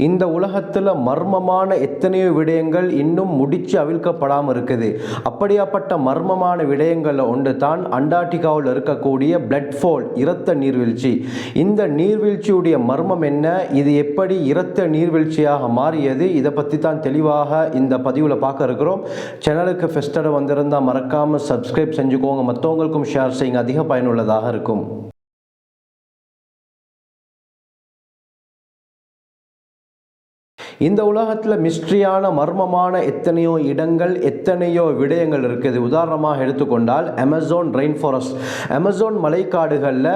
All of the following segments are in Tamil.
இந்த உலகத்தில் மர்மமான எத்தனையோ விடயங்கள் இன்னும் முடிச்சு அவிழ்க்கப்படாமல் இருக்குது. அப்படியாப்பட்ட மர்மமான விடயங்களில் ஒன்று தான் அண்டார்டிகாவில் இருக்கக்கூடிய பிளட் ஃபால், இரத்த நீர்வீழ்ச்சி. இந்த நீர்வீழ்ச்சியுடைய மர்மம் என்ன, இது எப்படி இரத்த நீர்வீழ்ச்சியாக மாறியது, இதை பற்றி தான் தெளிவாக இந்த பதிவில் பார்க்க இருக்கிறோம். சேனலுக்கு ஃபெஸ்டரை வந்திருந்தால் மறக்காமல் சப்ஸ்கிரைப் செஞ்சுக்கோங்க, மற்றவங்களுக்கும் ஷேர் செய்யுங்க, அதிக பயனுள்ளதாக இருக்கும். இந்த உலகத்தில் மிஸ்ட்ரியான மர்மமான எத்தனையோ இடங்கள், எத்தனையோ விடயங்கள் இருக்குது. உதாரணமாக எடுத்துக்கொண்டால் அமேசான் ரெயின் ஃபாரஸ்ட், அமேசான் மலைக்காடுகளில்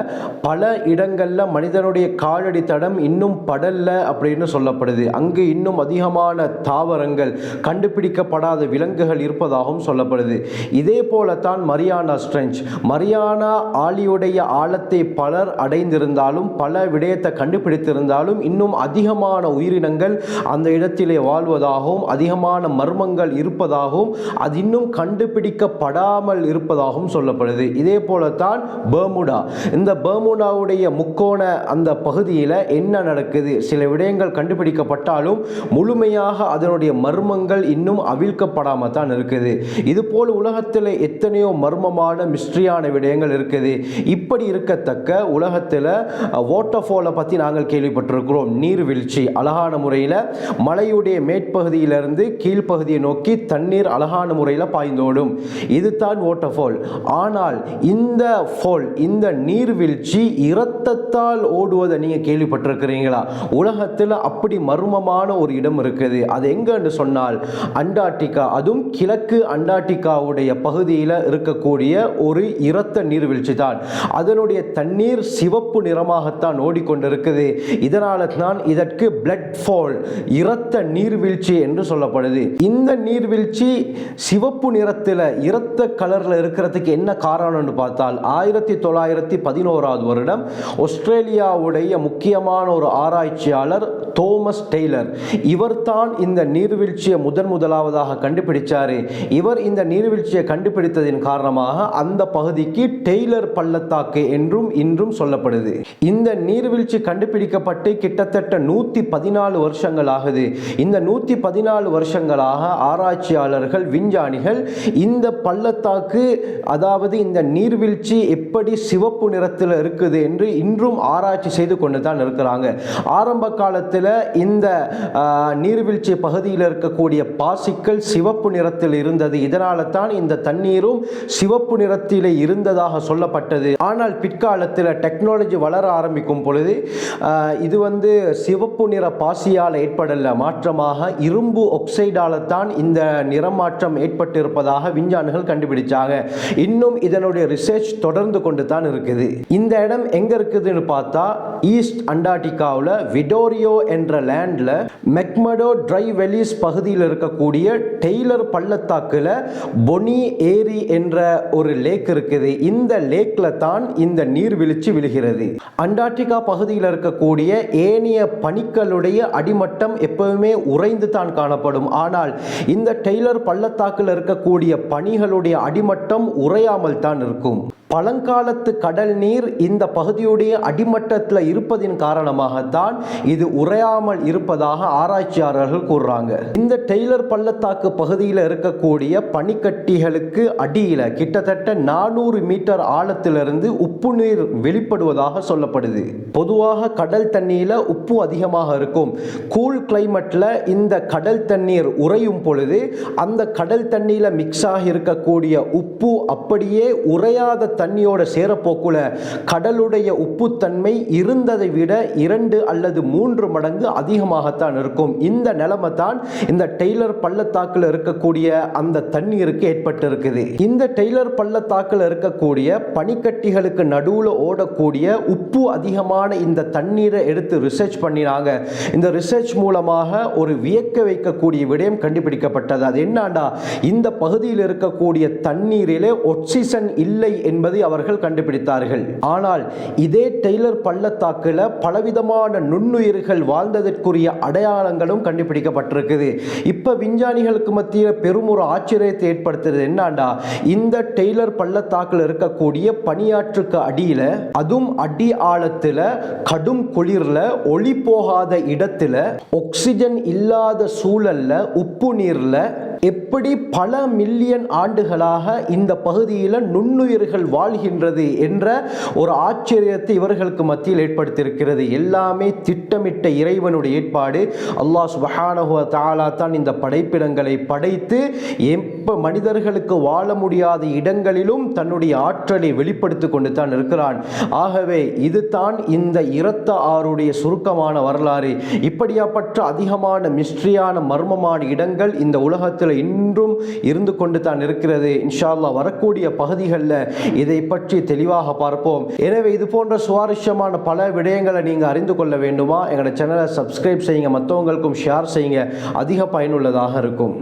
பல இடங்களில் மனிதனுடைய காலடி தடம் இன்னும் படல்ல அப்படின்னு சொல்லப்படுது. அங்கு இன்னும் அதிகமான தாவரங்கள், கண்டுபிடிக்கப்படாத விலங்குகள் இருப்பதாகவும் சொல்லப்படுது. இதே போலத்தான் மரியானா ட்ரென்ச், மரியானா ஆழியுடைய ஆழத்தை பலர் அடைந்திருந்தாலும், பல விடயத்தை கண்டுபிடித்திருந்தாலும் இன்னும் அதிகமான உயிரினங்கள் அந்த இடத்திலே வாழ்வதாகவும், அதிகமான மர்மங்கள் இருப்பதாகவும், அது இன்னும் கண்டுபிடிக்கப்படாமல் இருப்பதாகவும் சொல்லப்படுது. இதே போலத்தான் பெர்முடா, இந்த பெர்முடாவுடைய முக்கோண அந்த பகுதியில் என்ன நடக்குது, சில விடயங்கள் கண்டுபிடிக்கப்பட்டாலும் முழுமையாக அதனுடைய மர்மங்கள் இன்னும் அவிழ்க்கப்படாமல் தான் இருக்குது. இதுபோல் உலகத்தில் எத்தனையோ மர்மமான மிஸ்ட்ரியான விடயங்கள் இருக்குது. இப்படி இருக்கத்தக்க உலகத்தில் வாட்டர்ஃபாலை பற்றி நாங்கள் கேள்விப்பட்டிருக்கிறோம். நீர்வீழ்ச்சி, அழகான முறையில் மலையுடைய மேற்பகுதியிலிருந்து கீழ்ப்பகுதியை நோக்கி தண்ணீர் அழகான முறையில் பாய்ந்தோடும், இதுதான் வாட்டர்ஃபால். ஆனால் இந்த ஃபால், இந்த நீர்வீழ்ச்சி இரத்தத்தால் ஓடுவதை நீங்கள் கேள்விப்பட்டிருக்கிறீங்களா? உலகத்தில் அப்படி மர்மமான ஒரு இடம் இருக்குது. அது எங்கன்னு சொன்னால் அண்டார்டிகா, அதுவும் கிழக்கு அண்டார்டிகாவுடைய பகுதியில் இருக்கக்கூடிய ஒரு இரத்த நீர்வீழ்ச்சி தான். அதனுடைய தண்ணீர் சிவப்பு நிறமாகத்தான் ஓடிக்கொண்டிருக்குது. இதனால தான் இதற்கு பிளட் ஃபால், இரத்த நீர்வீழ்ச்சி என்று சொல்லப்படுது. இந்த நீர்வீழ்ச்சி சிவப்பு நிறத்தில், இரத்த கலரில் இருக்கிறதுக்கு என்ன காரணம்னு பார்த்தால் 1911 வருடம் ஆஸ்திரேலியாவுடைய முக்கியமான ஒரு ஆராய்ச்சியாளர் தோமஸ் டெய்லர், இவர் தான் இந்த நீர்வீழ்ச்சியை முதலாவதாக கண்டுபிடிச்சாரு. இவர் இந்த நீர்வீழ்ச்சியை கண்டுபிடித்ததின் காரணமாக அந்த பகுதிக்கு டெய்லர் பள்ளத்தாக்கு என்றும் இன்றும் சொல்லப்படுது. இந்த நீர்வீழ்ச்சி கண்டுபிடிக்கப்பட்டு கிட்டத்தட்ட 114 வருஷங்கள் ஆகுது. இந்த 114 வருஷங்களாக ஆராய்ச்சியாளர்கள், விஞ்ஞானிகள் இந்த பள்ளத்தாக்கு, அதாவது இந்த நீர்வீழ்ச்சி எப்படி சிவப்பு நிறத்தில் இருக்குது என்று இன்றும் ஆராய்ச்சி செய்து கொண்டு தான் இருக்கிறாங்க. ஆரம்ப காலத்தில் இந்த நீர்வீழ்ச்சி பகுதியில் இருக்கக்கூடிய பாசிக்கள் சிவப்பு நிறத்தில் இருந்தது. இதனால தான் இந்த தண்ணீரும் சிவப்பு நிறத்தில் இருந்ததாக சொல்லப்பட்டது. ஆனால் பிற்காலத்தில் டெக்னாலஜி வளர ஆரம்பிக்கும் பொழுது இது சிவப்பு நிற பாசியால் ஏற்படல, மாற்றமாக இரும்பு ஆக்சைடால தான் இந்த நிறமாற்றம் ஏற்பட்டிருப்பதாக விஞ்ஞானிகள் கண்டுபிடிச்சாங்க. இன்னும் இதனுடைய ரிசர்ச் தொடர்ந்து கொண்டு தான் இருக்குது. இந்த இடம் எங்க இருக்குதுன்னு பார்த்தா ஈஸ்ட் அண்டார்டிகாவில் விடோரியோ என்ற லேண்ட்ல மெக்மடோ ட்ரை வெலிஸ் பகுதியில் இருக்கக்கூடிய டெய்லர் பள்ளத்தாக்குல பொனி ஏரி என்ற ஒரு லேக் இருக்குது. இந்த லேக்ல தான் இந்த நீர்வீழ்ச்சி விழுகிறது. அண்டார்டிகா பகுதியில் இருக்கக்கூடிய ஏனைய பனிக்களுடைய அடிமட்டம் எப்பவுமே உறைந்து தான் காணப்படும். ஆனால் இந்த டெய்லர் பள்ளத்தாக்கில் இருக்கக்கூடிய பனிகளுடைய அடிமட்டம் உறையாமல் தான் இருக்கும். பழங்காலத்து கடல் நீர் இந்த பகுதியுடைய அடிமட்டத்தில் இருப்பதின் காரணமாகத்தான் இது உறையாமல் இருப்பதாக ஆராய்ச்சியாளர்கள் கூறுறாங்க. இந்த டெய்லர் பள்ளத்தாக்கு பகுதியில் இருக்கக்கூடிய பனிக்கட்டிகளுக்கு அடியில் கிட்டத்தட்ட 400 மீட்டர் ஆழத்திலிருந்து உப்பு நீர் வெளிப்படுவதாக சொல்லப்படுது. பொதுவாக கடல் தண்ணீரில் உப்பு அதிகமாக இருக்கும். கூல் கிளைமேட்ல இந்த கடல் தண்ணீர் உறையும் பொழுது அந்த கடல் தண்ணீரில் மிக்ஸ் ஆகி இருக்கக்கூடிய உப்பு அப்படியே உறையாத தண்ணியோட சேரப்போக்குல கடலுடைய உப்புத்தன்மை இருந்ததை விட 2 அல்லது 3 மடங்கு அதிகமாகத்தான் இருக்கும். இந்த நிலைமை தான் இந்த டெய்லர் பள்ளத்தாக்கில் இருக்கக்கூடிய அந்த தண்ணீருக்கு ஏற்பட்டிருக்குது. இந்த டெய்லர் பள்ளத்தாக்கில் இருக்கக்கூடிய பனிக்கட்டிகளுக்கு நடுவில் ஓடக்கூடிய உப்பு அதிகமான இந்த தண்ணீரை எடுத்து ரிசர்ச் பண்ணினாங்க. இந்த ரிசர்ச் மூலமாக ஒரு வியக்க வைக்கக்கூடிய விடயம் கண்டுபிடிக்கப்பட்டது. அது என்னடா, இந்த பகுதியில் இருக்கக்கூடிய தண்ணீரிலே ஆக்சிஜன் இல்லை என்பது என்பதை அவர்கள் கண்டுபிடித்தார்கள். ஆனால் இதே டெய்லர் பள்ளத்தாக்குல பலவிதமான நுண்ணுயிர்கள் வாழ்ந்ததற்குரிய அடையாளங்களும் கண்டுபிடிக்கப்பட்டிருக்குது. இப்ப விஞ்ஞானிகளுக்கு மத்தியில் பெரும் ஒரு ஆச்சரியத்தை ஏற்படுத்துறது என்னண்டா, இந்த டெய்லர் பள்ளத்தாக்கில் இருக்கக்கூடிய பனியாற்றுக்கு அடியில, அதுவும் அடி ஆழத்துல, கடும் குளிர்ல, ஒளி போகாத இடத்துல, ஆக்சிஜன் இல்லாத சூழல்ல, உப்பு நீர்ல எப்படி பல மில்லியன் ஆண்டுகளாக இந்த பகுதியில் நுண்ணுயிர்கள் வாழ்கின்றது என்ற ஒரு ஆச்சரியத்தை இவர்களுக்கு மத்தியில் ஏற்படுத்தியிருக்கிறது. எல்லாமே திட்டமிட்ட இறைவனுடைய ஏற்பாடு. அல்லாஹ் சுப்ஹானஹு வ தஆலா தான் இந்த படைப்பிடங்களை படைத்து எப்ப மனிதர்களுக்கு வாழ முடியாத இடங்களிலும் தன்னுடைய ஆற்றலை வெளிப்படுத்திக் கொண்டு தான் இருக்கிறான். ஆகவே இதுதான் இந்த இரத்த ஆறுடைய சுருக்கமான வரலாறு. இப்படியாப்பட்ட அதிகமான மிஸ்ட்ரியான மர்மமான இடங்கள் இந்த உலகத்தில் இன்றும் இருந்து கொண்டு தான் இருக்கிறது. இன்ஷா அல்லாஹ் வரக்கூடிய பகுதிகளில் இதை பற்றி தெளிவாக பார்ப்போம். எனவே இது போன்ற சுவாரஸ்யமான பல விடயங்களை நீங்க அறிந்து கொள்ள வேண்டுமா, எங்களோட சேனலை சப்ஸ்கிரைப் செய்யுங்க, மற்றவங்களுக்கும் ஷேர் செய்யுங்க, அதிக பயனுள்ளதாக இருக்கும்.